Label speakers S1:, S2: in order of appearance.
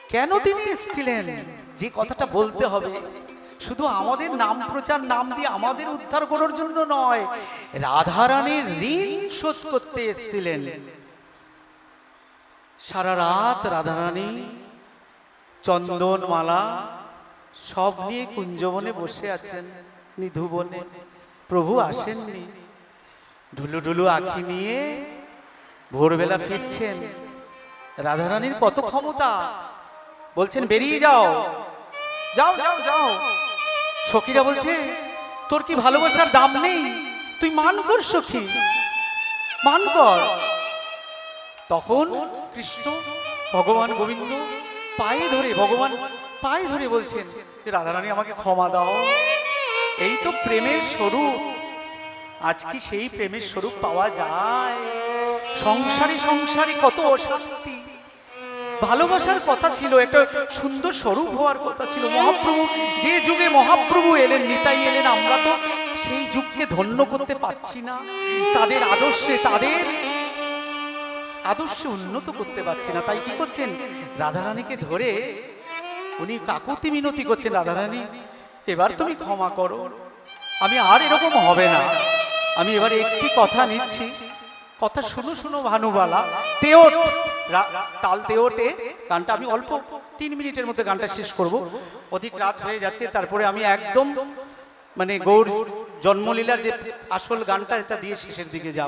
S1: কেন তিনি এসেছিলেন, যে কথাটা বলতে হবে, শুধু আমাদের নাম প্রচার, নাম দিয়ে আমাদের উদ্ধার করার জন্য নয়, রাধারানীর ঋণ শোধ করতে এসেছিলেন। সারা রাত রাধারানী চন্দন মালা সব নিয়ে কুঞ্জবনে বসে আছেন, নিধুবনে। প্রভু আসেননি। ঢুলু ঢুলু আঁখি নিয়ে ভোরবেলা ফিরছেন। রাধারানীর কত ক্ষমতা, বলছেন বেরিয়ে যাও, যাও যাও যাও। সখীরা বলছে তোর কি ভালোবাসার দাম নেই, তুই মান কর সখী, মান কর। তখন কৃষ্ণ ভগবান গোবিন্দ পায়ে ধরে, ভগবান পায়ে ধরে বলছেন যে রাধারানী আমাকে ক্ষমা দাও। এই তো প্রেমের স্বরূপ। আজ কি সেই প্রেমের স্বরূপ পাওয়া যায়? সংসারী সংসারী কত অশান্তি। ভালোবাসার কথা ছিল, একটা সুন্দর স্বরূপ হওয়ার কথা ছিল। মহাপ্রভু যে যুগে মহাপ্রভু এলেন, নিতাই এলেন, আমরা তো সেই যুগকে ধন্য করতে পারছি না। তাদের আদর্শে উন্নত করতে পারছি না। তাই কি করছেন, রাধারানীকে ধরে উনি কাকুতি মিনতি করছেন, রাধারানী এবার তুমি ক্ষমা করো, আমি আর এরকম হবে না। আমি এবারে একটি কথা নিচ্ছি, কথা শুনো শুনো ভানুবালা। তেওট, তাল তেওটে গানটা আমি অল্প 3 মিনিটের মধ্যে গানটা শেষ করব, অধিক রাত হয়ে যাচ্ছে। তারপরে আমি একদম মানে গৌর জন্মলীলার যে আসল গানটা, এটা দিয়ে শেষের দিকে যাব।